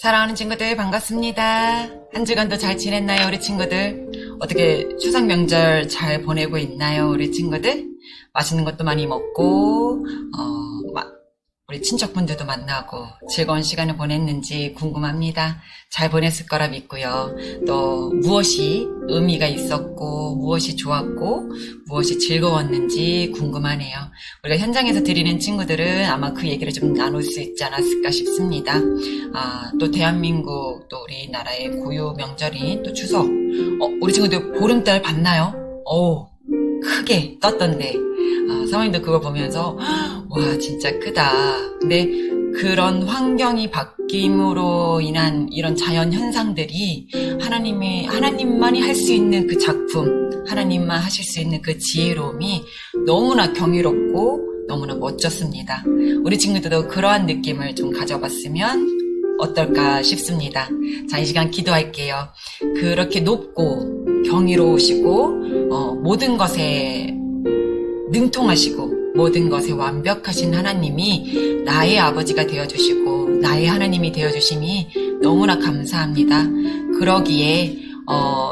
사랑하는 친구들 반갑습니다. 한 주간도 잘 지냈나요, 우리 친구들? 어떻게 추석 명절 잘 보내고 있나요, 우리 친구들? 맛있는 것도 많이 먹고 우리 친척분들도 만나고 즐거운 시간을 보냈는지 궁금합니다. 잘 보냈을 거라 믿고요. 또 무엇이 의미가 있었고 무엇이 좋았고 무엇이 즐거웠는지 궁금하네요. 우리가 현장에서 드리는 친구들은 아마 그 얘기를 좀 나눌 수 있지 않았을까 싶습니다. 또 대한민국 또 우리나라의 고유 명절인 또 추석. 우리 친구들 보름달 봤나요? 크게 떴던데 사모님도 그걸 보면서 와 진짜 크다. 근데 그런 환경이 바뀜으로 인한 이런 자연 현상들이 하나님만이 할 수 있는 그 작품, 하나님만 하실 수 있는 그 지혜로움이 너무나 경이롭고 너무나 멋졌습니다. 우리 친구들도 그러한 느낌을 좀 가져봤으면 어떨까 싶습니다. 자, 이 시간 기도할게요. 그렇게 높고 경이로우시고 모든 것에 능통하시고 모든 것에 완벽하신 하나님이 나의 아버지가 되어주시고 나의 하나님이 되어주심이 너무나 감사합니다. 그러기에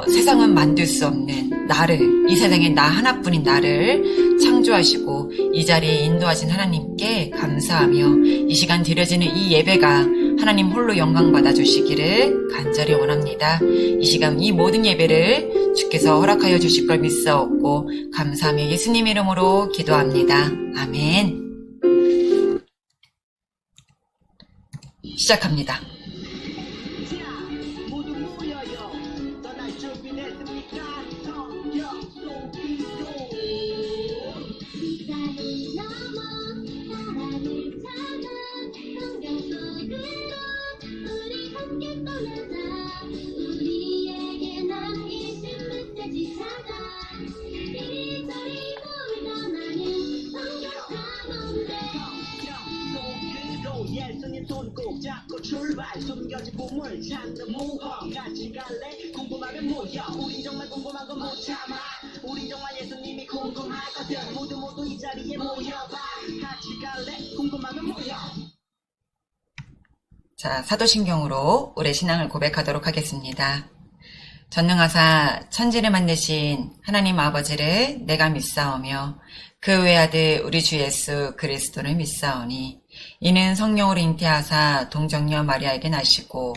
세상은 만들 수 없는 나를, 이 세상에 나 하나뿐인 나를 창조하시고 이 자리에 인도하신 하나님께 감사하며 이 시간 드려지는 이 예배가 하나님 홀로 영광 받아주시기를 간절히 원합니다. 이 시간 이 모든 예배를 주께서 허락하여 주실 걸 믿사옵고 감사하며 예수님 이름으로 기도합니다. 아멘. 시작합니다. 예수님 손 꼭 잡고 출발 숨겨진 보물 찾는 모험 같이 갈래 궁금하면 모여 우린 정말 궁금한 건 못 참아 우린 정말 예수님이 궁금하거든 모두 이 자리에 모여봐 같이 갈래 궁금하면 모여. 자, 사도신경으로 우리의 신앙을 고백하도록 하겠습니다. 전능하사 천지를 만드신 하나님 아버지를 내가 믿사오며 그 외아들 우리 주 예수 그리스도를 믿사오니 이는 성령으로 잉태하사 동정녀 마리아에게 나시고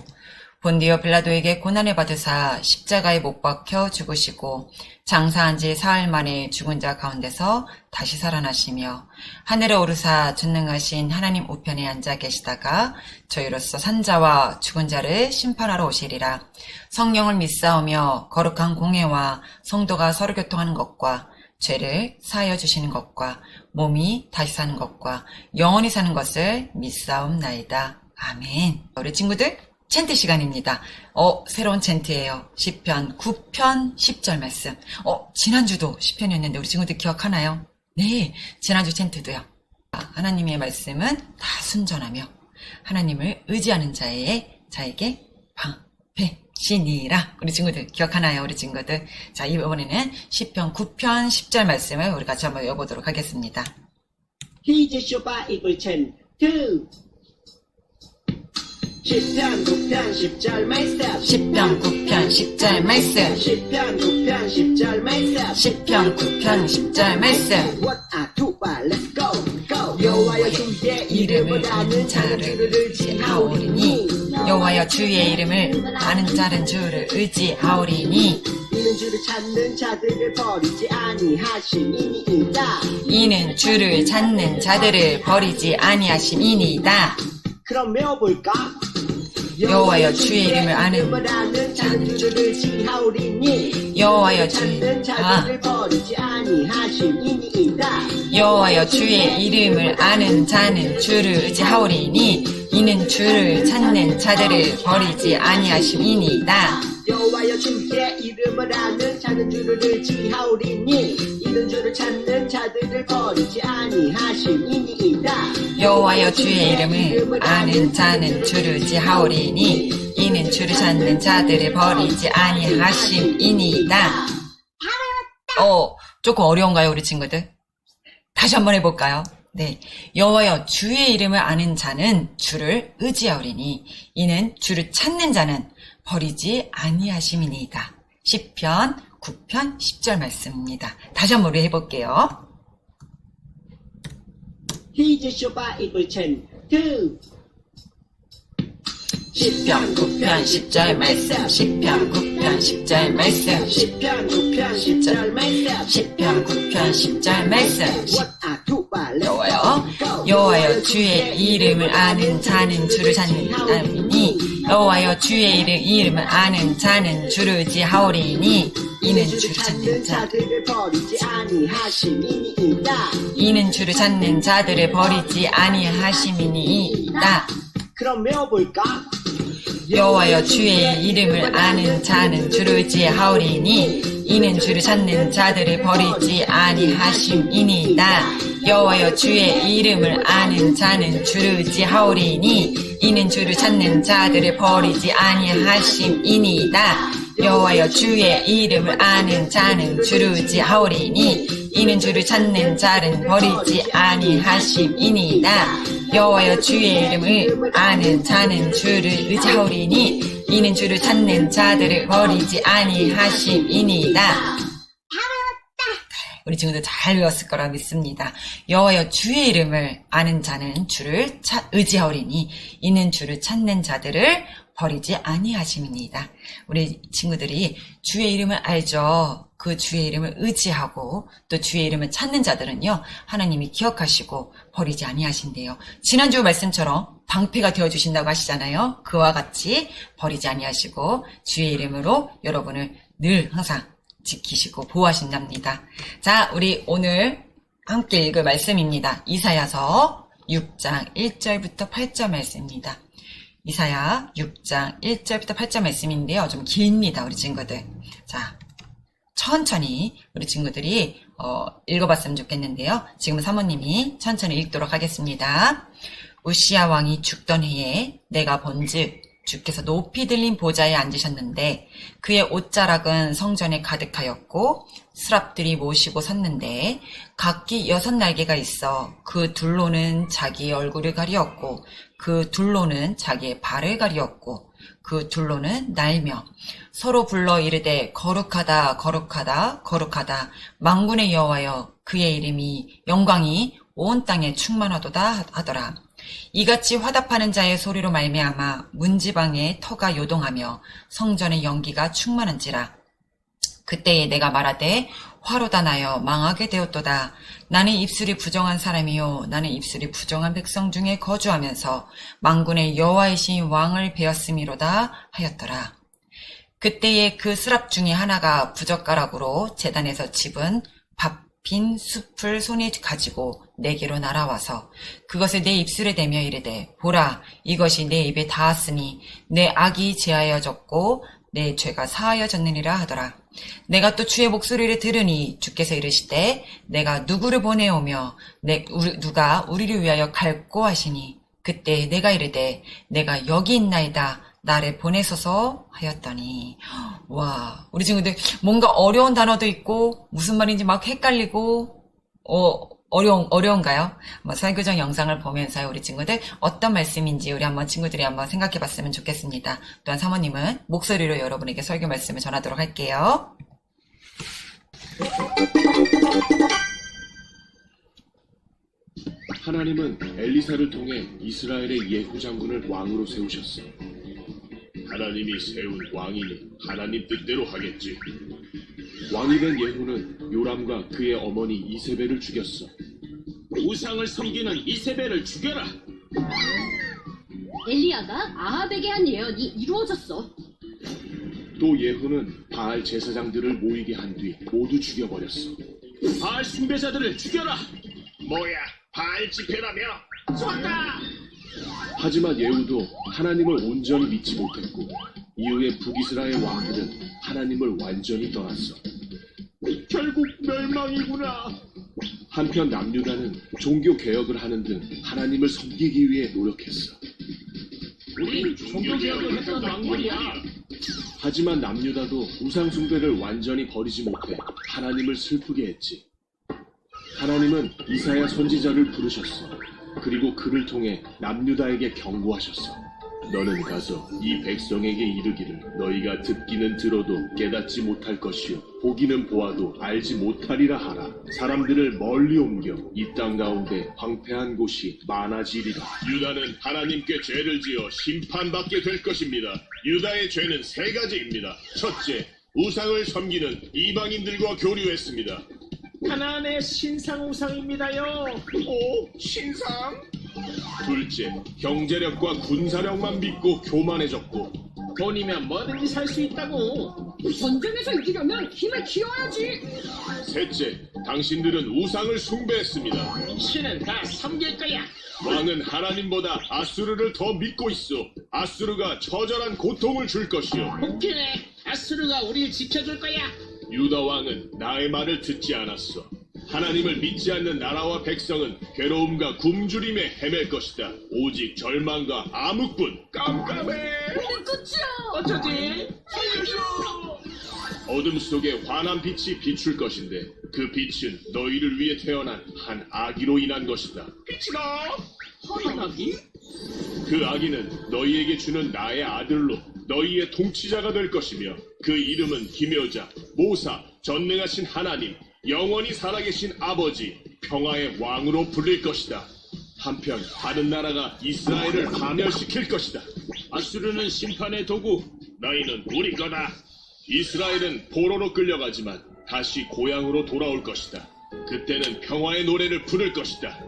본디오 빌라도에게 고난을 받으사 십자가에 못 박혀 죽으시고 장사한 지 사흘 만에 죽은 자 가운데서 다시 살아나시며 하늘에 오르사 전능하신 하나님 우편에 앉아 계시다가 저희로서 산자와 죽은 자를 심판하러 오시리라. 성령을 믿사오며 거룩한 공회와 성도가 서로 교통하는 것과 죄를 사하여 주시는 것과 몸이 다시 사는 것과 영원히 사는 것을 믿사옵나이다. 아멘. 우리 친구들 챈트 시간입니다. 새로운 챈트예요. 시편 9편 10절 말씀. 지난주도 시편이었는데 우리 친구들 기억하나요? 네, 지난주 챈트도요. 하나님의 말씀은 다 순전하며 하나님을 의지하는 자에게 방패시니라. 우리 친구들 기억하나요? 우리 친구들. 자, 이번에는 시편 9편 10절 말씀을 우리 같이 한번 외워보도록 하겠습니다. 히지쇼바 이불 챈트 시편 9편 10절 말씀 시편 9편 10절 말씀 시편 9편 10절 말씀 시편 9편 10절 말씀 One, two, let's go, go. 여호와여 주의 이름을 아는 자는 주를 의지하오리니 여호와여 주의 이름을 아는 자는 주를 의지하오리니 이는 주를 찾는 자들을 버리지 아니하심이니이다. 이는 주를 찾는 자들을 버리지 아니하심이니이다. 그럼 외워볼까? 여호와여 주의 이름을 아는 자는 주를 의지하오리니 여호와여 찾는 자들을 버리지 아니하심이니이다. 여호와여 주의 이름을 아는 자는 주를 의지하오리니 이는 주를 찾는 자들을 버리지 아니하심이니이다. 여호와여 주의 이름을 아는 자는 주를 의지하오리니 이는 주를 찾는 자들을 버리지 아니하심이니이다. 여호와여 주의 이름을 아는 자는 주를 의지하오리니 이는 주를 찾는 자들을 버리지 아니하심이니이다. 조금 어려운가요, 우리 친구들? 다시 한번 해볼까요? 네, 여호와여 주의 이름을 아는 자는 주를 의지하오리니 이는 주를 찾는 자는 버리지 아니하심이니이다. 시편 9편 10절 말씀입니다. 다시 한번 우리 해볼게요. 히즈쇼바 이불첸 드 시편 9편 10절 말씀 시편 9편 10절 말씀 시편 9편 10절 말씀 시편 9편 10절 말씀 여호와여 여호와여 주의 이름을 아는 자는 주를 찾는 자이니 여호와여 주의 이름을 아는 자는 주를 의지하오리니 이는 주를 찾는 자 자들을 버리지 아니하심이니이다. 이는 주를 찾는 자들을 버리지 아니하심이니이다. 그럼 외워볼까? 여호와여 주의 이름을 아는 자는 주를 의지하오리니 이는 주를 찾는 자들을 버리지 아니하심이니이다. 여호와여 주의 이름을 아는 자는 주를 의지하오리니 이는 주를 찾는 자들을 버리지 아니하심이니이다. 여호와여 주의 이름을 아는 자는 주를 의지하오리니 이는 주를 찾는 자는 버리지 아니하심이니이다. 여호와여 주의 이름을 아는 자는 주를 의지하오리니 이는 주를 찾는 자들을 버리지 아니하심이니이다. 우리 친구들 잘 외웠을 거라 믿습니다. 여호와여 주의 이름을 아는 자는 주를 의지하오리니 이는 주를 찾는 자들을 버리지 아니하심이니이다. 우리 친구들이 주의 이름을 알죠. 그 주의 이름을 의지하고 또 주의 이름을 찾는 자들은요, 하나님이 기억하시고 버리지 아니하신대요. 지난주 말씀처럼 방패가 되어주신다고 하시잖아요. 그와 같이 버리지 아니하시고 주의 이름으로 여러분을 늘 항상 지키시고 보호하신답니다. 자, 우리 오늘 함께 읽을 말씀입니다. 이사야서 6장 1절부터 8절 말씀입니다. 이사야 6장 1절부터 8절 말씀인데요. 좀 깁니다, 우리 친구들. 자, 천천히 우리 친구들이 읽어봤으면 좋겠는데요. 지금 사모님이 천천히 읽도록 하겠습니다. 우시야 왕이 죽던 해에 내가 본즉 주께서 높이 들린 보좌에 앉으셨는데 그의 옷자락은 성전에 가득하였고 스랍들이 모시고 섰는데 각기 6날개가 있어 그 둘로는 자기의 얼굴을 가리었고 그 둘로는 자기의 발을 가리었고 그 둘로는 날며 서로 불러 이르되 거룩하다 거룩하다 거룩하다 만군의 여호와여 그의 이름이 영광이 온 땅에 충만하도다 하더라. 이같이 화답하는 자의 소리로 말미암아 문지방에 터가 요동하며 성전의 연기가 충만한지라. 그때에 내가 말하되 화로다 나여 망하게 되었도다. 나는 입술이 부정한 사람이요 나는 입술이 부정한 백성 중에 거주하면서 만군의 여호와이신 왕을 베었음이로다 하였더라. 그때에 그 스랍 중에 하나가 부젓가락으로 제단에서 집은 빈 숲을 손에 가지고 내게로 날아와서 그것을 내 입술에 대며 이르되 보라 이것이 내 입에 닿았으니 내 악이 제하여졌고 내 죄가 사하여졌느니라 하더라. 내가 또 주의 목소리를 들으니 주께서 이르시되 내가 누구를 보내오며 누가 우리를 위하여 갈꼬 하시니 그때 내가 이르되 내가 여기 있나이다 나를 보내소서 하였더니. 와, 우리 친구들 뭔가 어려운 단어도 있고 무슨 말인지 막 헷갈리고 어려운가요? 설교정 영상을 보면서 우리 친구들 어떤 말씀인지 우리 한번 친구들이 한번 생각해 봤으면 좋겠습니다. 또한 사모님은 목소리로 여러분에게 설교 말씀을 전하도록 할게요. 하나님은 엘리사를 통해 이스라엘의 예후 장군을 왕으로 세우셨어. 하나님이 세운 왕이니 하나님 뜻대로 하겠지. 왕이 된 예후는 요람과 그의 어머니 이세벨을 죽였어. 우상을 섬기는 이세벨을 죽여라. 엘리야가 아합에게 한 예언이 이루어졌어. 또 예후는 바알 제사장들을 모이게 한 뒤 모두 죽여버렸어. 바알 숭배자들을 죽여라. 뭐야, 바알 집회라며? 쏜다. 하지만 예후도 하나님을 온전히 믿지 못했고 이후에 북이스라엘 왕들은 하나님을 완전히 떠났어. 결국 멸망이구나. 한편 남유다는 종교 개혁을 하는 등 하나님을 섬기기 위해 노력했어. 우린 종교 개혁을 했던 왕들이야. 하지만 남유다도 우상 숭배를 완전히 버리지 못해 하나님을 슬프게 했지. 하나님은 이사야 선지자를 부르셨어. 그리고 그를 통해 남유다에게 경고하셨어. 너는 가서 이 백성에게 이르기를 너희가 듣기는 들어도 깨닫지 못할 것이요 보기는 보아도 알지 못하리라 하라. 사람들을 멀리 옮겨 이 땅 가운데 황폐한 곳이 많아지리라. 유다는 하나님께 죄를 지어 심판받게 될 것입니다. 유다의 죄는 세 가지입니다. 첫째, 우상을 섬기는 이방인들과 교류했습니다. 가나안의 신상 우상입니다요. 오, 신상? 둘째, 경제력과 군사력만 믿고 교만해졌고. 돈이면 뭐든지 살 수 있다고. 전쟁에서 이기려면 힘을 키워야지. 셋째, 당신들은 우상을 숭배했습니다. 신은 다 섬길 거야. 왕은 하나님보다 아수르를 더 믿고 있어. 아수르가 처절한 고통을 줄 것이요. 웃기네. 아수르가 우리를 지켜줄 거야. 유다 왕은 나의 말을 듣지 않았어. 하나님을 믿지 않는 나라와 백성은 괴로움과 굶주림에 헤맬 것이다. 오직 절망과 암흑뿐. 깜깜해. 우리 끝이야. 어쩌지? 어둠 속에 환한 빛이 비출 것인데 그 빛은 너희를 위해 태어난 한 아기로 인한 것이다. 빛이다. 허나기? 그 아기는 너희에게 주는 나의 아들로 너희의 통치자가 될 것이며 그 이름은 기묘자, 모사, 전능하신 하나님, 영원히 살아계신 아버지, 평화의 왕으로 불릴 것이다. 한편 다른 나라가 이스라엘을 파멸시킬 것이다. 아수르는 심판의 도구, 너희는 우리 거다. 이스라엘은 포로로 끌려가지만 다시 고향으로 돌아올 것이다. 그때는 평화의 노래를 부를 것이다.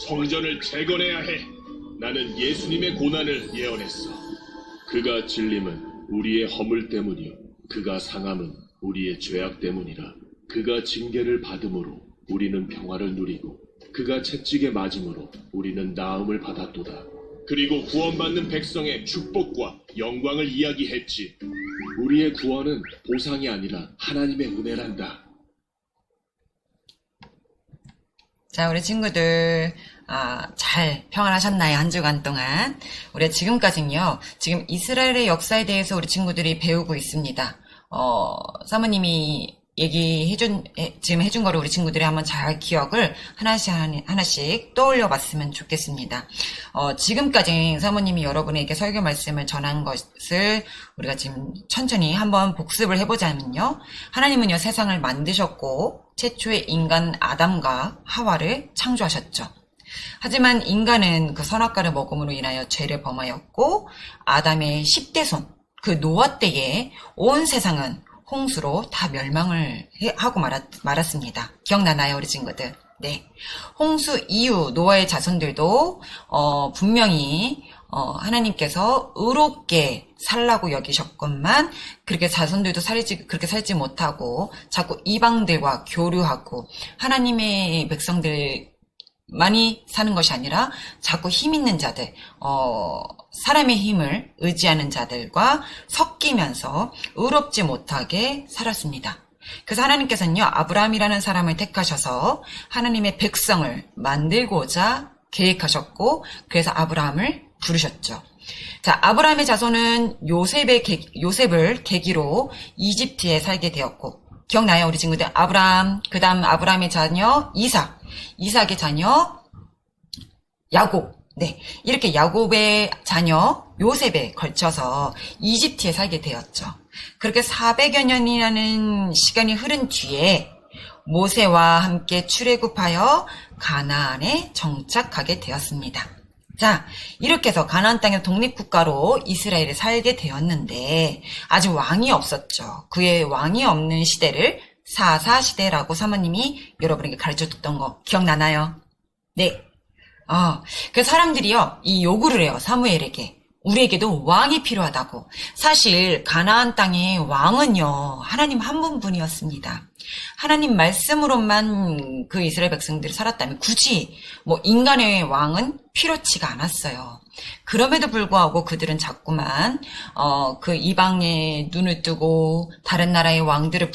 성전을 재건해야 해. 나는 예수님의 고난을 예언했어. 그가 질림은 우리의 허물 때문이요 그가 상함은 우리의 죄악 때문이라. 그가 징계를 받음으로 우리는 평화를 누리고 그가 채찍에 맞음으로 우리는 나음을 받았도다. 그리고 구원받는 백성의 축복과 영광을 이야기했지. 우리의 구원은 보상이 아니라 하나님의 은혜란다. 자, 우리 친구들, 잘 평안하셨나요? 한 주간 동안. 우리 지금까지는요, 지금 이스라엘의 역사에 대해서 우리 친구들이 배우고 있습니다. 사모님이 지금 해준 거를 우리 친구들이 한번 잘 기억을 하나씩 떠올려 봤으면 좋겠습니다. 지금까지 사모님이 여러분에게 설교 말씀을 전한 것을 우리가 지금 천천히 한번 복습을 해보자면요. 하나님은요, 세상을 만드셨고, 최초의 인간 아담과 하와를 창조하셨죠. 하지만 인간은 그 선악과를 먹음으로 인하여 죄를 범하였고, 아담의 10대 손, 그 노아 때에 온 세상은 홍수로 다 멸망을 하고 말았습니다. 기억나나요, 우리 친구들? 네. 홍수 이후 노아의 자손들도, 분명히, 하나님께서 의롭게 살라고 여기셨건만, 그렇게 자손들도 그렇게 살지 못하고, 자꾸 이방들과 교류하고, 하나님의 백성들만이 사는 것이 아니라, 자꾸 힘 있는 자들, 사람의 힘을 의지하는 자들과 섞이면서 의롭지 못하게 살았습니다. 그래서 하나님께서는요, 아브라함이라는 사람을 택하셔서 하나님의 백성을 만들고자 계획하셨고, 그래서 아브라함을 부르셨죠. 자, 아브라함의 자손은 요셉을 계기로 이집트에 살게 되었고, 기억나요, 우리 친구들? 아브라함, 그 다음 아브라함의 자녀 이삭의 자녀 야곱. 네, 이렇게 야곱의 자녀 요셉에 걸쳐서 이집트에 살게 되었죠. 그렇게 400여 년이라는 시간이 흐른 뒤에 모세와 함께 출애굽하여 가나안에 정착하게 되었습니다. 자, 이렇게 해서 가나안 땅의 독립국가로 이스라엘에 살게 되었는데 아직 왕이 없었죠. 그의 왕이 없는 시대를 사사시대라고 사모님이 여러분에게 가르쳐줬던 거 기억나나요? 네. 그 사람들이요, 이 요구를 해요, 사무엘에게. 우리에게도 왕이 필요하다고. 사실 가나안 땅의 왕은요, 하나님 한 분뿐이었습니다. 하나님 말씀으로만 그 이스라엘 백성들이 살았다면 굳이 인간의 왕은 필요치가 않았어요. 그럼에도 불구하고 그들은 자꾸만 그 이방의 눈을 뜨고 다른 나라의 왕들을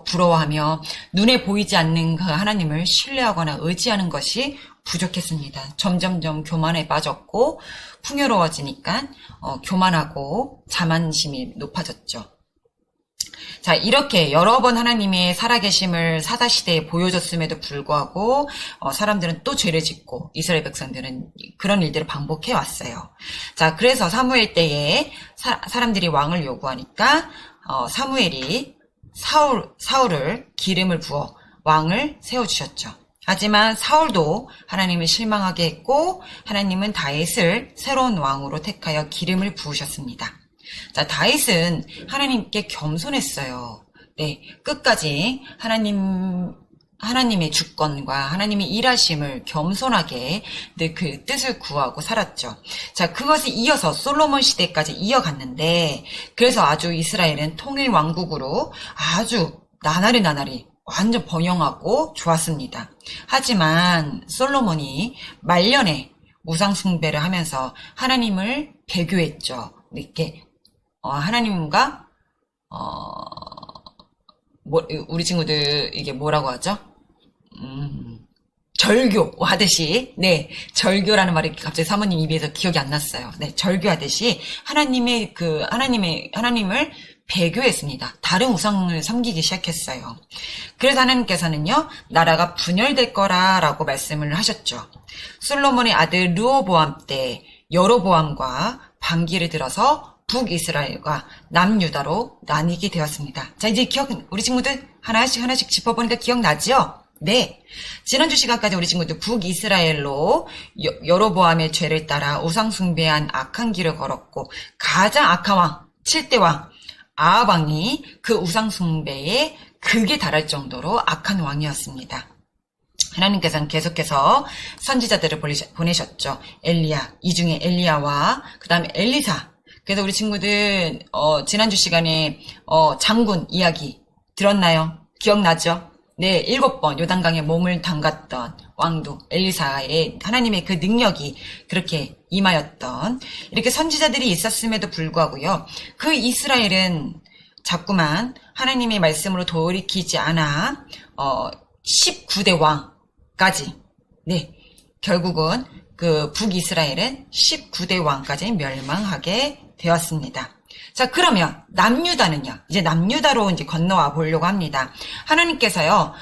부러워하며 눈에 보이지 않는 그 하나님을 신뢰하거나 의지하는 것이 부족했습니다. 점점점 교만에 빠졌고 풍요로워지니까 교만하고 자만심이 높아졌죠. 자, 이렇게 여러 번 하나님의 살아계심을 사사시대에 보여줬음에도 불구하고 사람들은 또 죄를 짓고 이스라엘 백성들은 그런 일들을 반복해 왔어요. 자, 그래서 사무엘 때에 사람들이 왕을 요구하니까 사무엘이 사울을 기름을 부어 왕을 세워주셨죠. 하지만 사울도 하나님을 실망하게 했고 하나님은 다윗을 새로운 왕으로 택하여 기름을 부으셨습니다. 자, 다윗은 하나님께 겸손했어요. 네, 끝까지 하나님의 주권과 하나님의 일하심을 겸손하게 늘 그 뜻을 구하고 살았죠. 자, 그것이 이어서 솔로몬 시대까지 이어갔는데, 그래서 아주 이스라엘은 통일 왕국으로 아주 나날이 완전 번영하고 좋았습니다. 하지만 솔로몬이 말년에 우상 숭배를 하면서 하나님을 배교했죠. 이렇게 하나님과 우리 친구들 이게 뭐라고 하죠? 절교하듯이, 네, 절교라는 말이 갑자기 사모님 입에서 기억이 안 났어요. 네, 절교하듯이 하나님을 배교했습니다. 다른 우상을 섬기기 시작했어요. 그래서 하나님께서는요, 나라가 분열될 거라라고 말씀을 하셨죠. 솔로몬의 아들 르호보암 때 여로보암과 반기를 들어서 북이스라엘과 남유다로 나뉘게 되었습니다. 자, 이제 우리 친구들 하나씩 짚어보니까 기억나죠? 네. 지난주 시간까지 우리 친구들 북이스라엘로 여로보암의 죄를 따라 우상숭배한 악한 길을 걸었고, 가장 악한 왕, 7대 왕, 아합 왕이 그 우상숭배에 극에 달할 정도로 악한 왕이었습니다. 하나님께서는 계속해서 선지자들을 보내셨죠. 엘리야, 이 중에 엘리야와 그 다음에 엘리사. 그래서 우리 친구들 지난주 시간에 장군 이야기 들었나요? 기억나죠? 네, 7번 요단강에 몸을 담갔던 왕도 엘리사의 하나님의 그 능력이 그렇게 임하였던 이렇게 선지자들이 있었음에도 불구하고요. 그 이스라엘은 자꾸만 하나님의 말씀으로 돌이키지 않아 19대 왕까지, 네, 결국은 그 북이스라엘은 19대 왕까지 멸망하게 되었습니다. 자, 그러면 남유다는요. 이제 남유다로 이제 건너와 보려고 합니다. 하나님께서요,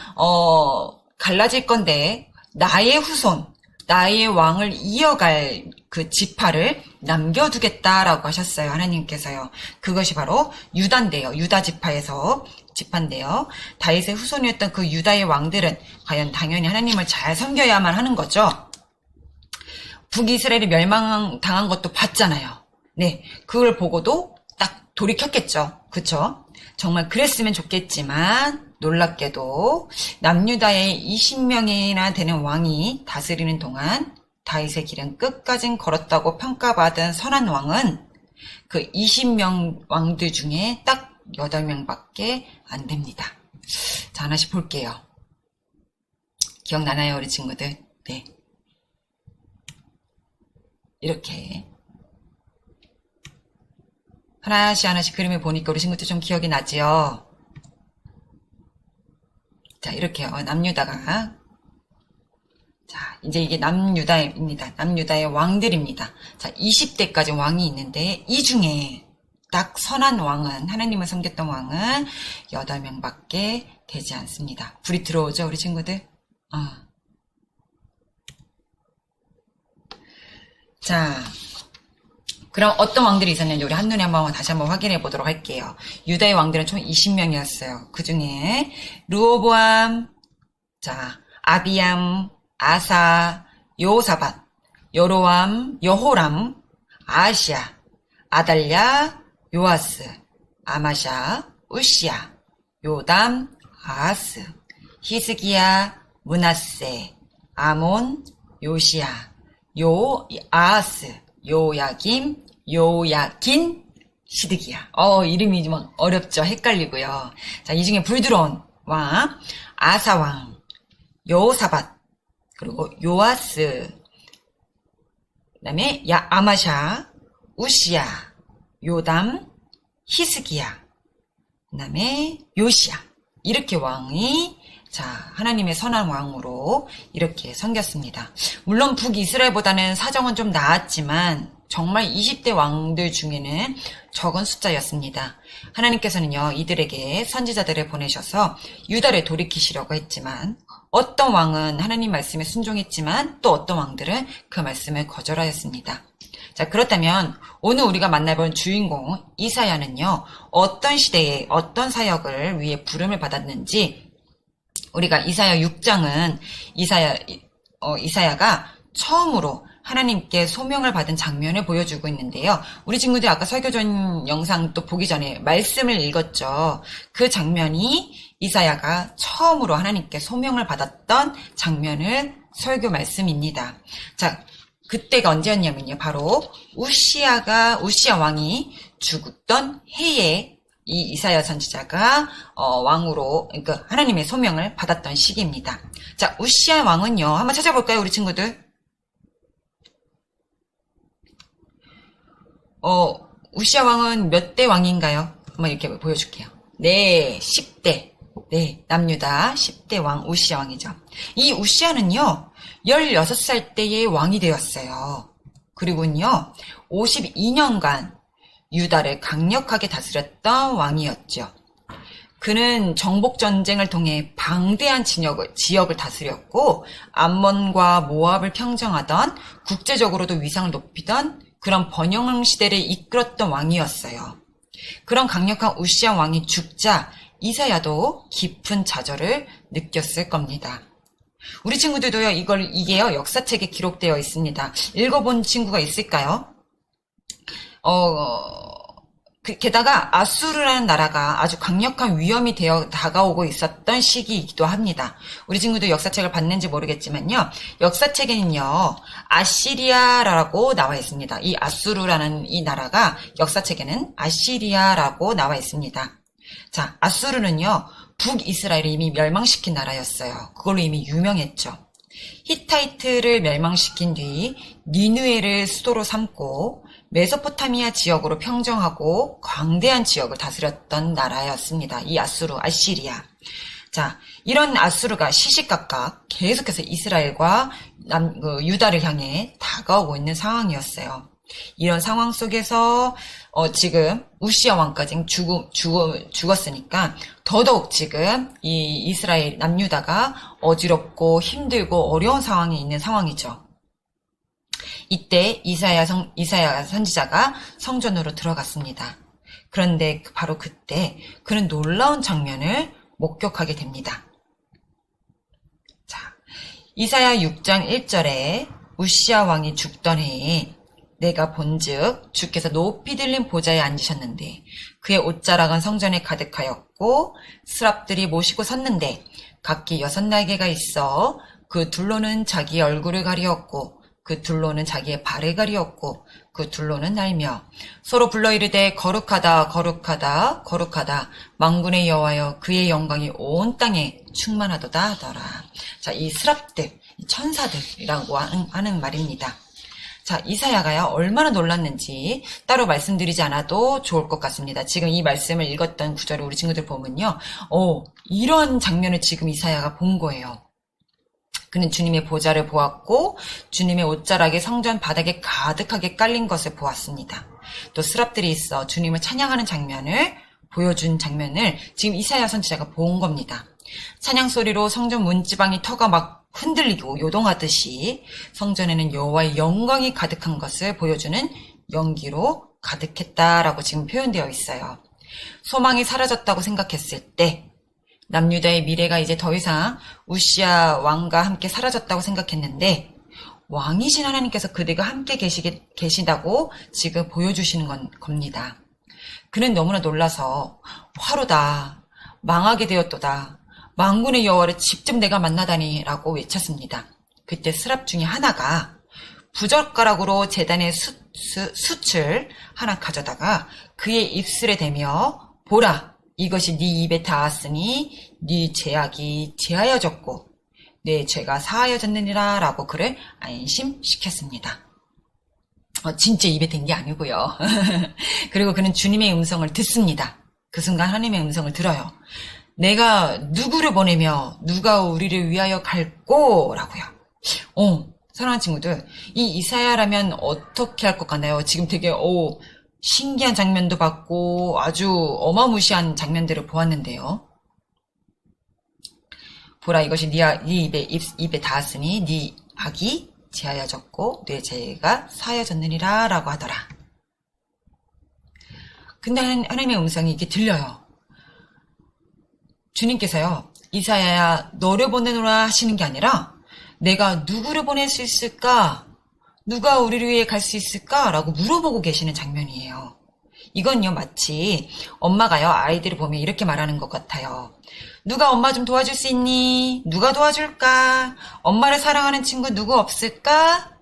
갈라질 건데 나의 후손, 나의 왕을 이어갈 그 지파를 남겨두겠다라고 하셨어요. 하나님께서요. 그것이 바로 유다인데요. 유다 지파인데요. 다윗의 후손이었던 그 유다의 왕들은 과연 당연히 하나님을 잘 섬겨야만 하는 거죠. 북이스라엘이 멸망당한 것도 봤잖아요. 네, 그걸 보고도 딱 돌이켰겠죠. 그쵸? 정말 그랬으면 좋겠지만 놀랍게도 남유다의 20명이나 되는 왕이 다스리는 동안 다윗의 길은 끝까지 걸었다고 평가받은 선한 왕은 그 20명 왕들 중에 딱 8명밖에 안 됩니다. 자, 하나씩 볼게요. 기억나나요, 우리 친구들? 네. 이렇게 하나씩 그림을 보니까 우리 친구들 좀 기억이 나지요? 자, 이렇게요. 남유다가. 자, 이제 이게 남유다입니다. 남유다의 왕들입니다. 자, 20대까지 왕이 있는데, 이 중에 딱 선한 왕은, 하나님을 섬겼던 왕은 8명밖에 되지 않습니다. 불이 들어오죠, 우리 친구들? 자, 그럼 어떤 왕들이 있었는지 우리 한눈에 다시 한번 확인해 보도록 할게요. 유다의 왕들은 총 20명이었어요. 그 중에 르호보암, 자, 아비암, 아사, 여호사밧, 여로암, 여호람, 아하시야, 아달랴, 요아스, 아마샤, 우시야, 요담, 아하스, 히스기야, 므낫세, 아몬, 요시야, 아하스, 요야김, 요야긴, 시드기야. 이름이 좀 어렵죠? 헷갈리고요. 자, 이 중에 불 들어온 왕, 아사왕, 여호사밧, 그리고 요아스, 그 다음에 아마샤, 우시야, 요담, 히스기야, 그 다음에 요시야. 이렇게 왕이 자, 하나님의 선한 왕으로 이렇게 섬겼습니다. 물론 북이스라엘보다는 사정은 좀 나았지만 정말 20대 왕들 중에는 적은 숫자였습니다. 하나님께서는요, 이들에게 선지자들을 보내셔서 유다를 돌이키시려고 했지만, 어떤 왕은 하나님 말씀에 순종했지만, 또 어떤 왕들은 그 말씀을 거절하였습니다. 자, 그렇다면 오늘 우리가 만나볼 주인공 이사야는요, 어떤 시대에 어떤 사역을 위해 부름을 받았는지, 우리가 이사야 6장은 이사야가 처음으로 하나님께 소명을 받은 장면을 보여주고 있는데요. 우리 친구들이 아까 설교전 영상 또 보기 전에 말씀을 읽었죠. 그 장면이 이사야가 처음으로 하나님께 소명을 받았던 장면을 설교 말씀입니다. 자, 그때가 언제였냐면요. 바로 우시아 왕이 죽던 해에 이 이사야 선지자가 왕으로, 그러니까 하나님의 소명을 받았던 시기입니다. 자, 우시아 왕은요. 한번 찾아볼까요, 우리 친구들? 우시아 왕은 몇 대 왕인가요? 한번 이렇게 보여줄게요. 네, 10대. 네, 남유다 10대 왕 우시아 왕이죠. 이 우시아는요, 16살 때에 왕이 되었어요. 그리고는요, 52년간 유다를 강력하게 다스렸던 왕이었죠. 그는 정복전쟁을 통해 방대한 지역을 다스렸고, 암몬과 모압을 평정하던, 국제적으로도 위상을 높이던 그런 번영 시대를 이끌었던 왕이었어요. 그런 강력한 우시아 왕이 죽자 이사야도 깊은 좌절을 느꼈을 겁니다. 우리 친구들도요, 이게요, 역사책에 기록되어 있습니다. 읽어본 친구가 있을까요? 게다가 아수르라는 나라가 아주 강력한 위험이 되어 다가오고 있었던 시기이기도 합니다. 우리 친구도 역사책을 봤는지 모르겠지만요. 역사책에는요. 아시리아라고 나와 있습니다. 이 아수르라는 이 나라가 역사책에는 아시리아라고 나와 있습니다. 자, 아수르는요. 북이스라엘을 이미 멸망시킨 나라였어요. 그걸로 이미 유명했죠. 히타이트를 멸망시킨 뒤 니느웨를 수도로 삼고 메소포타미아 지역으로 평정하고 광대한 지역을 다스렸던 나라였습니다. 이 아시리아. 자, 이런 아수르가 시시각각 계속해서 이스라엘과 유다를 향해 다가오고 있는 상황이었어요. 이런 상황 속에서 지금 우시아 왕까지 죽었으니까 더더욱 지금 이 이스라엘 남유다가 어지럽고 힘들고 어려운 상황에 있는 상황이죠. 이때 이사야 선지자가 성전으로 들어갔습니다. 그런데 바로 그때 그는 놀라운 장면을 목격하게 됩니다. 자, 이사야 6장 1절에 우시아 왕이 죽던 해에 내가 본즉 주께서 높이 들린 보좌에 앉으셨는데 그의 옷자락은 성전에 가득하였고 스랍들이 모시고 섰는데 각기 6날개가 있어 그 둘로는 자기 얼굴을 가리었고 그 둘로는 자기의 발을 가리었고 그 둘로는 날며 서로 불러 이르되 거룩하다 거룩하다 거룩하다 만군의 여호와여 그의 영광이 온 땅에 충만하도다 하더라. 자, 이 스랍들, 천사들이라고 하는 말입니다. 자, 이사야가요 얼마나 놀랐는지 따로 말씀드리지 않아도 좋을 것 같습니다. 지금 이 말씀을 읽었던 구절을 우리 친구들 보면요, 이런 장면을 지금 이사야가 본 거예요. 그는 주님의 보좌를 보았고 주님의 옷자락이 성전 바닥에 가득하게 깔린 것을 보았습니다. 또 스랍들이 있어 주님을 찬양하는 장면을 보여준 장면을 지금 이사야 선지자가 본 겁니다. 찬양 소리로 성전 문지방이 터가 막 흔들리고 요동하듯이 성전에는 여호와의 영광이 가득한 것을 보여주는 연기로 가득했다라고 지금 표현되어 있어요. 소망이 사라졌다고 생각했을 때 남유다의 미래가 이제 더 이상 우시아 왕과 함께 사라졌다고 생각했는데 왕이신 하나님께서 그들과 함께 계신다고 지금 보여주시는 겁니다. 그는 너무나 놀라서 화로다, 망하게 되었도다, 만군의 여호와를 직접 내가 만나다니 라고 외쳤습니다. 그때 스랍 중에 하나가 부젓가락으로 제단의 숯을 하나 가져다가 그의 입술에 대며 보라, 이것이 네 입에 닿았으니 네 죄악이 제하여졌고 내 죄가 사하여졌느니라 라고 그를 안심시켰습니다. 진짜 입에 댄 게 아니고요. 그리고 그는 주님의 음성을 듣습니다. 그 순간 하나님의 음성을 들어요. 내가 누구를 보내며 누가 우리를 위하여 갈꼬? 라고요. 사랑하는 친구들, 이 이사야라면 어떻게 할 것 같나요? 지금 되게 신기한 장면도 봤고 아주 어마무시한 장면들을 보았는데요. 보라, 이것이 네 입에 닿았으니 네 악이 제하여졌고 내 죄가 사하여졌느니라 라고 하더라. 근데 하나님의 음성이 이게 들려요. 주님께서요, 이사야야 너를 보내노라 하시는 게 아니라 내가 누구를 보낼 수 있을까? 누가 우리를 위해 갈 수 있을까? 라고 물어보고 계시는 장면이에요. 이건요, 마치 엄마가요, 아이들을 보면 이렇게 말하는 것 같아요. 누가 엄마 좀 도와줄 수 있니? 누가 도와줄까? 엄마를 사랑하는 친구 누구 없을까?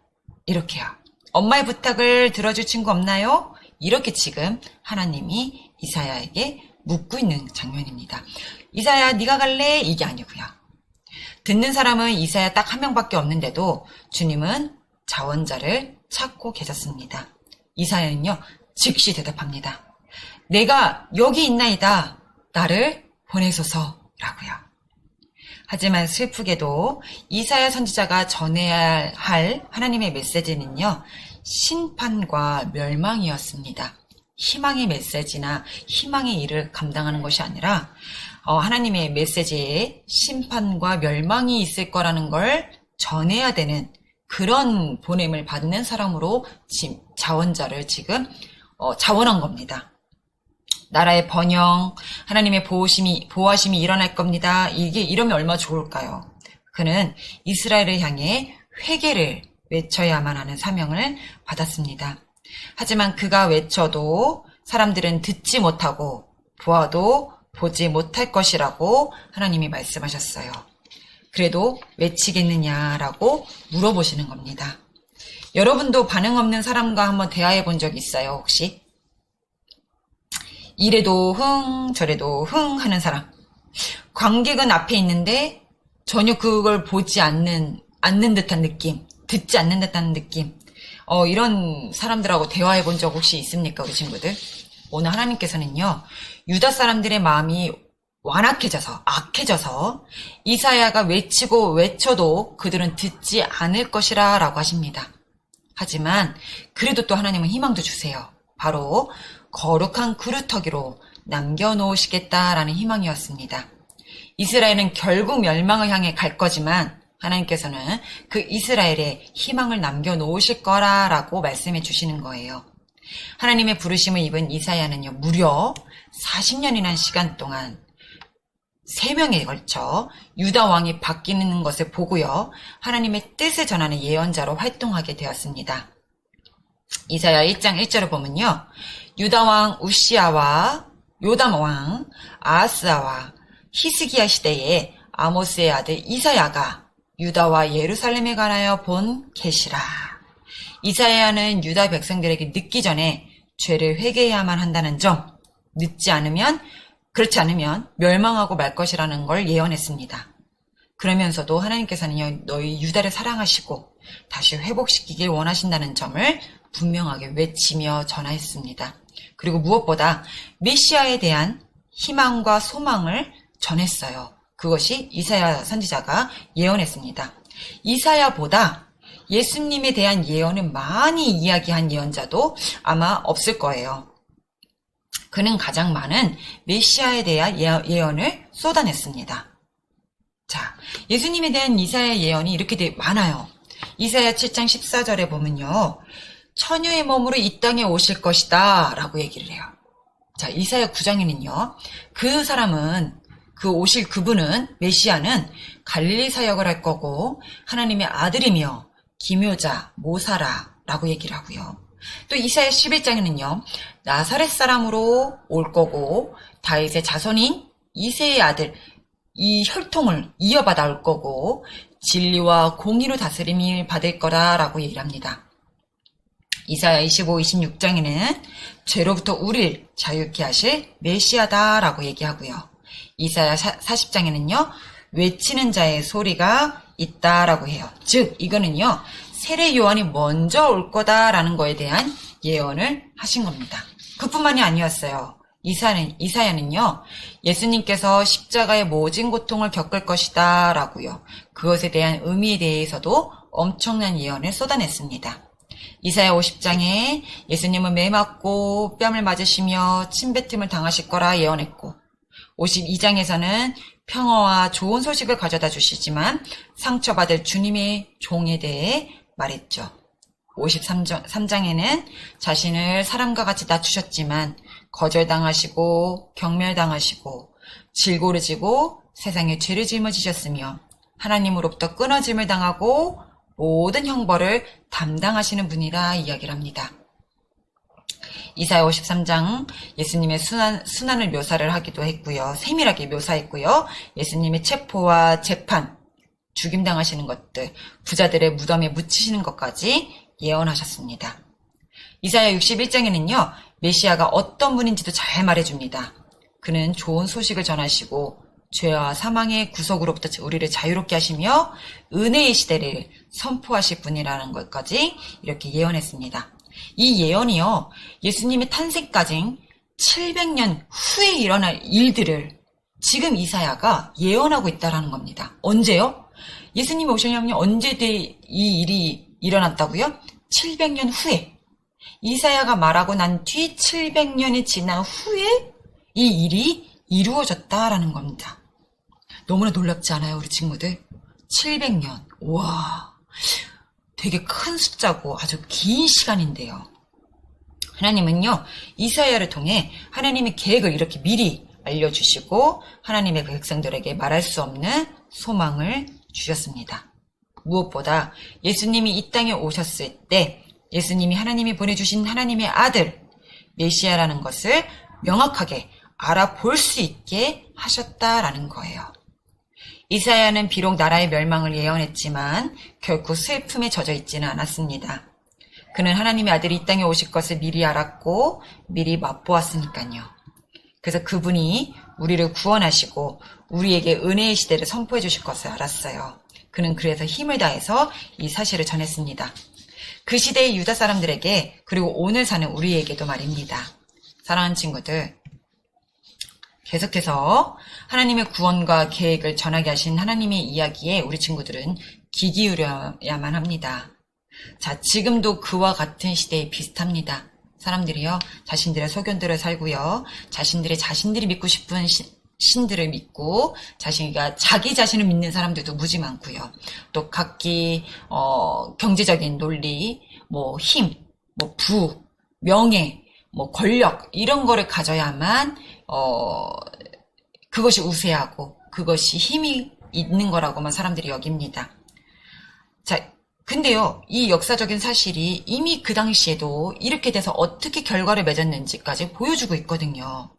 이렇게요. 엄마의 부탁을 들어줄 친구 없나요? 이렇게 지금 하나님이 이사야에게 묻고 있는 장면입니다. 이사야, 네가 갈래? 이게 아니고요. 듣는 사람은 이사야 딱 한 명밖에 없는데도 주님은 자원자를 찾고 계셨습니다. 이사야는요, 즉시 대답합니다. 내가 여기 있나이다. 나를 보내소서라고요. 하지만 슬프게도 이사야 선지자가 전해야 할 하나님의 메시지는요, 심판과 멸망이었습니다. 희망의 메시지나 희망의 일을 감당하는 것이 아니라 하나님의 메시지에 심판과 멸망이 있을 거라는 걸 전해야 되는 그런 보냄을 받는 사람으로 자원자를 지금 자원한 겁니다. 나라의 번영, 하나님의 보호하심이 일어날 겁니다. 이러면 얼마나 좋을까요? 그는 이스라엘을 향해 회개를 외쳐야만 하는 사명을 받았습니다. 하지만 그가 외쳐도 사람들은 듣지 못하고 보아도 보지 못할 것이라고 하나님이 말씀하셨어요. 그래도 외치겠느냐라고 물어보시는 겁니다. 여러분도 반응 없는 사람과 한번 대화해 본 적 있어요, 혹시? 이래도 흥, 저래도 흥 하는 사람. 관객은 앞에 있는데 전혀 그걸 보지 않는 듯한 느낌, 듣지 않는 듯한 느낌. 이런 사람들하고 대화해 본 적 혹시 있습니까, 우리 친구들? 오늘 하나님께서는요, 유다 사람들의 마음이 완악해져서, 악해져서 이사야가 외치고 외쳐도 그들은 듣지 않을 것이라 라고 하십니다. 하지만 그래도 또 하나님은 희망도 주세요. 바로 거룩한 그루터기로 남겨놓으시겠다라는 희망이었습니다. 이스라엘은 결국 멸망을 향해 갈 거지만 하나님께서는 그 이스라엘에 희망을 남겨놓으실 거라라고 말씀해 주시는 거예요. 하나님의 부르심을 입은 이사야는요, 무려 40년이라는 시간 동안 3명에 걸쳐 유다 왕이 바뀌는 것을 보고요, 하나님의 뜻을 전하는 예언자로 활동하게 되었습니다. 이사야 1장 1절을 보면요, 유다 왕 우시아와 요담 왕 아하스와 히스기야 시대에 아모스의 아들 이사야가 유다와 예루살렘에 관하여 본 계시라. 이사야는 유다 백성들에게 늦기 전에 죄를 회개해야만 한다는 점, 그렇지 않으면 멸망하고 말 것이라는 걸 예언했습니다. 그러면서도 하나님께서는요, 너희 유다를 사랑하시고 다시 회복시키길 원하신다는 점을 분명하게 외치며 전하였습니다. 그리고 무엇보다 메시아에 대한 희망과 소망을 전했어요. 그것이 이사야 선지자가 예언했습니다. 이사야보다 예수님에 대한 예언을 많이 이야기한 예언자도 아마 없을 거예요. 그는 가장 많은 메시아에 대한 예언을 쏟아냈습니다. 자, 예수님에 대한 이사야 예언이 이렇게 많아요. 이사야 7장 14절에 보면요, 처녀의 몸으로 이 땅에 오실 것이다 라고 얘기를 해요. 자, 이사야 9장에는요, 그분은 메시아는 갈릴리 사역을 할 거고 하나님의 아들이며 기묘자 모사라 라고 얘기를 하고요. 또 이사야 11장에는요, 나사렛 사람으로 올 거고 다윗의 자손인 이새의 아들 이 혈통을 이어받아 나올 거고 진리와 공의로 다스림을 받을 거라라고 얘기를 합니다. 이사야 25, 26장에는 죄로부터 우리를 자유케 하실 메시아다라고 얘기하고요. 이사야 40장에는요, 외치는 자의 소리가 있다라고 해요. 즉, 이거는요, 세례 요한이 먼저 올 거다라는 거에 대한 예언을 하신 겁니다. 그뿐만이 아니었어요. 이사야는요, 예수님께서 십자가의 모진 고통을 겪을 것이다 라고요. 그것에 대한 의미에 대해서도 엄청난 예언을 쏟아냈습니다. 이사야 50장에 예수님은 매 맞고 뺨을 맞으시며 침뱉음을 당하실 거라 예언했고 52장에서는 평화와 좋은 소식을 가져다 주시지만 상처받을 주님의 종에 대해 말했죠. 53장에는 자신을 사람과 같이 낮추셨지만 거절당하시고 경멸당하시고 질고르지고 세상에 죄를 짊어지셨으며 하나님으로부터 끊어짐을 당하고 모든 형벌을 담당하시는 분이라 이야기를 합니다. 이사야 53장 예수님의 순환을 묘사를 하기도 했고요. 세밀하게 묘사했고요. 예수님의 체포와 재판, 죽임당하시는 것들, 부자들의 무덤에 묻히시는 것까지 예언하셨습니다. 이사야 61장에는요. 메시아가 어떤 분인지도 잘 말해줍니다. 그는 좋은 소식을 전하시고 죄와 사망의 구속으로부터 우리를 자유롭게 하시며 은혜의 시대를 선포하실 분이라는 것까지 이렇게 예언했습니다. 이 예언이요. 예수님의 탄생까지 700년 후에 일어날 일들을 지금 이사야가 예언하고 있다는 겁니다. 언제요? 예수님이 오시려면 언제 이 일이 일어났다고요? 700년 후에. 이사야가 말하고 난 뒤 700년이 지난 후에 이 일이 이루어졌다라는 겁니다. 너무나 놀랍지 않아요, 우리 친구들? 700년. 와, 되게 큰 숫자고 아주 긴 시간인데요. 하나님은요, 이사야를 통해 하나님의 계획을 이렇게 미리 알려주시고 하나님의 그 백성들에게 말할 수 없는 소망을 주셨습니다. 무엇보다 예수님이 이 땅에 오셨을 때 예수님이 하나님이 보내주신 하나님의 아들 메시아라는 것을 명확하게 알아볼 수 있게 하셨다라는 거예요. 이사야는 비록 나라의 멸망을 예언했지만 결코 슬픔에 젖어 있지는 않았습니다. 그는 하나님의 아들이 이 땅에 오실 것을 미리 알았고 미리 맛보았으니까요. 그래서 그분이 우리를 구원하시고 우리에게 은혜의 시대를 선포해 주실 것을 알았어요. 그는 그래서 힘을 다해서 이 사실을 전했습니다. 그 시대의 유다 사람들에게 그리고 오늘 사는 우리에게도 말입니다. 사랑하는 친구들, 계속해서 하나님의 구원과 계획을 전하게 하신 하나님의 이야기에 우리 친구들은 귀 기울여야만 합니다. 자, 지금도 그와 같은 시대에 비슷합니다. 사람들이요, 자신들의 소견들을 살고요, 자신들이 믿고 싶은 신들을 믿고 자기 자신을 믿는 사람들도 무지 많고요. 또 각기 경제적인 논리, 힘, 부, 명예, 권력 이런 거를 가져야만 그것이 우세하고 그것이 힘이 있는 거라고만 사람들이 여깁니다. 자, 근데요, 이 역사적인 사실이 이미 그 당시에도 이렇게 돼서 어떻게 결과를 맺었는지까지 보여주고 있거든요.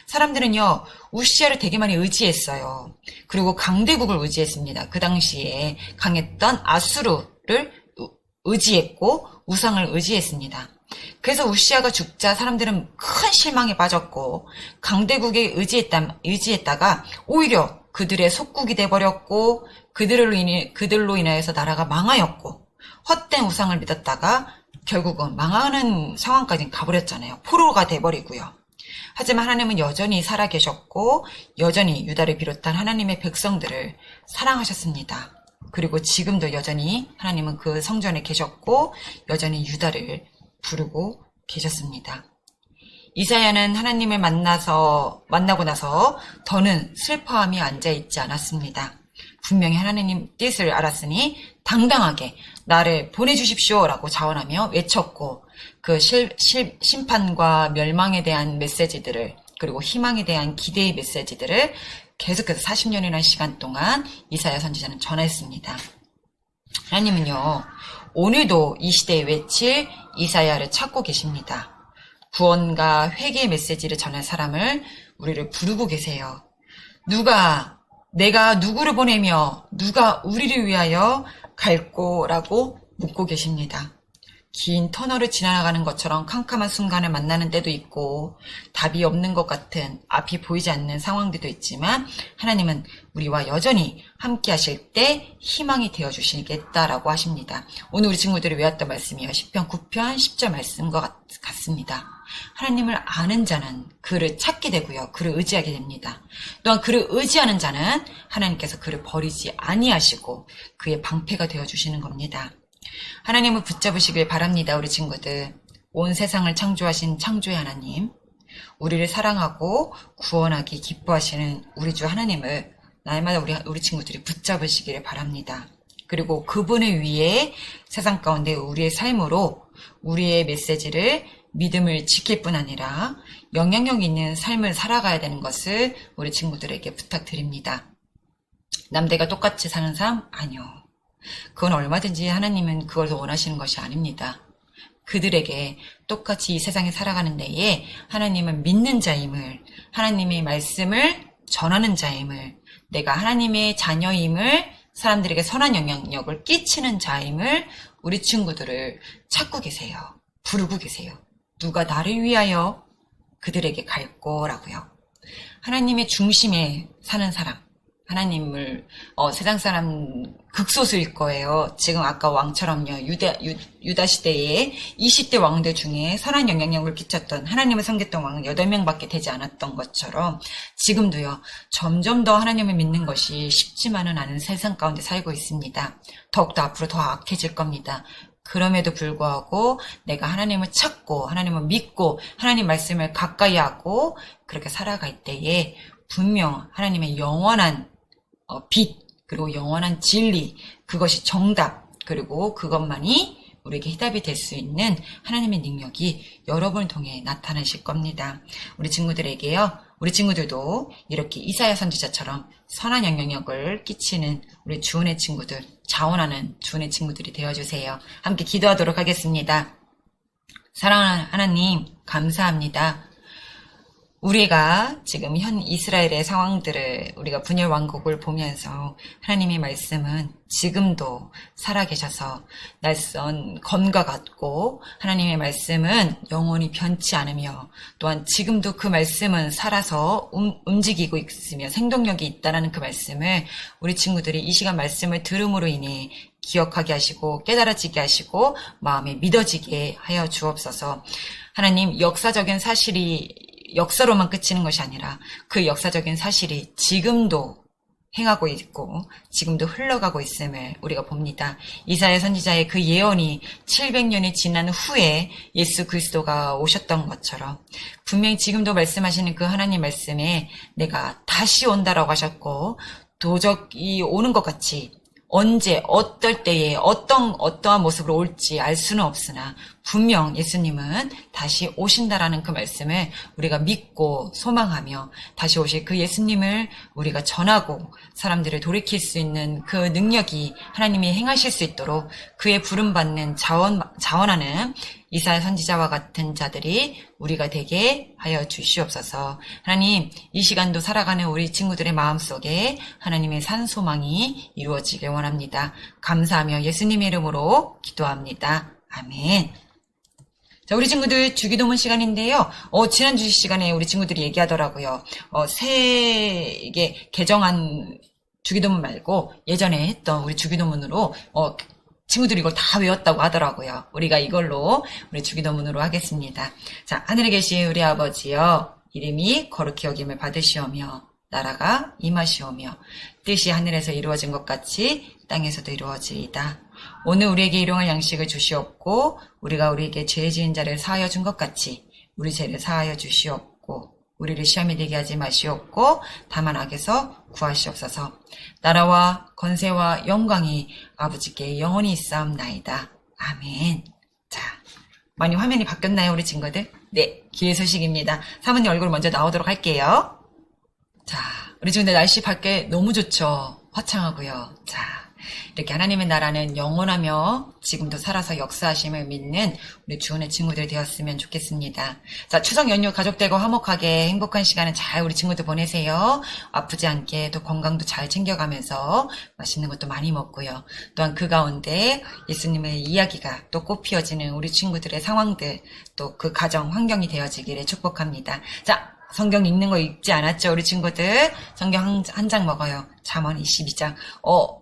사람들은요, 우시아를 되게 많이 의지했어요. 그리고 강대국을 의지했습니다. 그 당시에 강했던 아수르를 의지했고 우상을 의지했습니다. 그래서 우시아가 죽자 사람들은 큰 실망에 빠졌고 강대국에 의지했다가 오히려 그들의 속국이 돼버렸고 그들로 인하여서 나라가 망하였고 헛된 우상을 믿었다가 결국은 망하는 상황까지 가버렸잖아요. 포로가 돼버리고요. 하지만 하나님은 여전히 살아계셨고 여전히 유다를 비롯한 하나님의 백성들을 사랑하셨습니다. 그리고 지금도 여전히 하나님은 그 성전에 계셨고 여전히 유다를 부르고 계셨습니다. 이사야는 하나님을 만나고 나서 더는 슬퍼함이 앉아있지 않았습니다. 분명히 하나님 뜻을 알았으니 당당하게 나를 보내주십시오 라고 자원하며 외쳤고 그 심판과 멸망에 대한 메시지들을 그리고 희망에 대한 기대의 메시지들을 계속해서 40년이라는 시간 동안 이사야 선지자는 전했습니다. 하나님은요, 오늘도 이 시대에 외칠 이사야를 찾고 계십니다. 구원과 회개의 메시지를 전할 사람을 우리를 부르고 계세요. 내가 누구를 보내며 누가 우리를 위하여 갈꼬라고 묻고 계십니다. 긴 터널을 지나가는 것처럼 캄캄한 순간을 만나는 때도 있고 답이 없는 것 같은 앞이 보이지 않는 상황들도 있지만 하나님은 우리와 여전히 함께 하실 때 희망이 되어주시겠다라고 하십니다. 오늘 우리 친구들이 외웠던 말씀이요. 시편 9편 10절 말씀과 같습니다. 하나님을 아는 자는 그를 찾게 되고요. 그를 의지하게 됩니다. 또한 그를 의지하는 자는 하나님께서 그를 버리지 아니하시고 그의 방패가 되어주시는 겁니다. 하나님을 붙잡으시길 바랍니다. 우리 친구들. 온 세상을 창조하신 창조의 하나님, 우리를 사랑하고 구원하기 기뻐하시는 우리 주 하나님을 날마다 우리 친구들이 붙잡으시기를 바랍니다. 그리고 그분을 위해 세상 가운데 우리의 삶으로 우리의 메시지를 믿음을 지킬 뿐 아니라 영향력 있는 삶을 살아가야 되는 것을 우리 친구들에게 부탁드립니다. 남들과 똑같이 사는 삶? 아니요. 그건 얼마든지 하나님은 그걸 더 원하시는 것이 아닙니다. 그들에게 똑같이 이 세상에 살아가는 데에 하나님은 믿는 자임을, 하나님의 말씀을 전하는 자임을, 내가 하나님의 자녀임을, 사람들에게 선한 영향력을 끼치는 자임을 우리 친구들을 찾고 계세요. 부르고 계세요. 누가 나를 위하여 그들에게 갈 거라고요. 하나님의 중심에 사는 사람, 하나님을 세상 사람 극소수일 거예요. 지금 아까 왕처럼요. 유다 시대에 20대 왕들 중에 선한 영향력을 끼쳤던, 하나님을 섬겼던 왕은 8명밖에 되지 않았던 것처럼 지금도요. 점점 더 하나님을 믿는 것이 쉽지만은 않은 세상 가운데 살고 있습니다. 더욱더 앞으로 더 악해질 겁니다. 그럼에도 불구하고 내가 하나님을 찾고 하나님을 믿고 하나님 말씀을 가까이 하고 그렇게 살아갈 때에 분명 하나님의 영원한 빛, 그리고 영원한 진리, 그것이 정답, 그리고 그것만이 우리에게 해답이 될 수 있는 하나님의 능력이 여러분을 통해 나타나실 겁니다. 우리 친구들에게요, 우리 친구들도 이렇게 이사야 선지자처럼 선한 영향력을 끼치는 우리 주은의 친구들, 자원하는 주은의 친구들이 되어주세요. 함께 기도하도록 하겠습니다. 사랑하는 하나님, 감사합니다. 우리가 지금 현 이스라엘의 상황들을 우리가 분열 왕국을 보면서 하나님의 말씀은 지금도 살아계셔서 낯선 검과 같고 하나님의 말씀은 영원히 변치 않으며 또한 지금도 그 말씀은 살아서 움직이고 있으며 생동력이 있다는 그 말씀을 우리 친구들이 이 시간 말씀을 들음으로 인해 기억하게 하시고 깨달아지게 하시고 마음에 믿어지게 하여 주옵소서. 하나님, 역사적인 사실이 역사로만 그치는 것이 아니라 그 역사적인 사실이 지금도 행하고 있고 지금도 흘러가고 있음을 우리가 봅니다. 이사야 선지자의 그 예언이 700년이 지난 후에 예수 그리스도가 오셨던 것처럼 분명히 지금도 말씀하시는 그 하나님 말씀에 내가 다시 온다라고 하셨고 도적이 오는 것 같이 언제 어떨 때에 어떠한 모습으로 올지 알 수는 없으나 분명 예수님은 다시 오신다라는 그 말씀을 우리가 믿고 소망하며 다시 오실 그 예수님을 우리가 전하고 사람들을 돌이킬 수 있는 그 능력이 하나님이 행하실 수 있도록 그의 부름받는 자원하는 이사야 선지자와 같은 자들이 우리가 되게 하여 주시옵소서. 하나님, 이 시간도 살아가는 우리 친구들의 마음속에 하나님의 산 소망이 이루어지길 원합니다. 감사하며 예수님의 이름으로 기도합니다. 아멘. 자, 우리 친구들 주기도문 시간인데요. 지난주 시간에 우리 친구들이 얘기하더라고요. 이게 개정한 주기도문 말고 예전에 했던 우리 주기도문으로 친구들이 이걸 다 외웠다고 하더라고요. 우리가 이걸로 우리 주기도문으로 하겠습니다. 자, 하늘에 계신 우리 아버지여, 이름이 거룩히 여김을 받으시오며 나라가 임하시오며 뜻이 하늘에서 이루어진 것 같이 땅에서도 이루어지이다. 오늘 우리에게 일용할 양식을 주시옵고 우리가 우리에게 죄 지은 자를 사하여 준 것 같이 우리 죄를 사하여 주시옵고 우리를 시험에 들게 하지 마시옵고 다만 악에서 구하시옵소서. 나라와 권세와 영광이 아버지께 영원히 있사옵나이다. 아멘. 자, 많이 화면이 바뀌었나요, 우리 친구들? 네, 기회 소식입니다. 사모님 얼굴 먼저 나오도록 할게요. 자, 우리 친구들 날씨 밖에 너무 좋죠? 화창하고요. 자, 이렇게 하나님의 나라는 영원하며 지금도 살아서 역사하심을 믿는 우리 주은의 친구들 되었으면 좋겠습니다. 자, 추석 연휴 가족들과 화목하게 행복한 시간을 잘 우리 친구들 보내세요. 아프지 않게 또 건강도 잘 챙겨가면서 맛있는 것도 많이 먹고요. 또한 그 가운데 예수님의 이야기가 또 꽃피어지는 우리 친구들의 상황들 또 그 가정 환경이 되어지기를 축복합니다. 자, 성경 읽는 거 읽지 않았죠? 우리 친구들 성경 한 장 먹어요. 잠언 22장.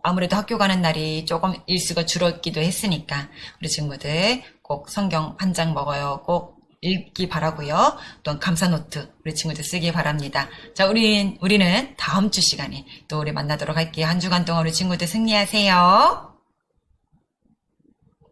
아무래도 학교 가는 날이 조금 일수가 줄었기도 했으니까 우리 친구들 꼭 성경 한 장 먹어요. 꼭 읽기 바라고요. 또 감사 노트 우리 친구들 쓰기 바랍니다. 자, 우리는 다음 주 시간에 또 우리 만나도록 할게요. 한 주간 동안 우리 친구들 승리하세요.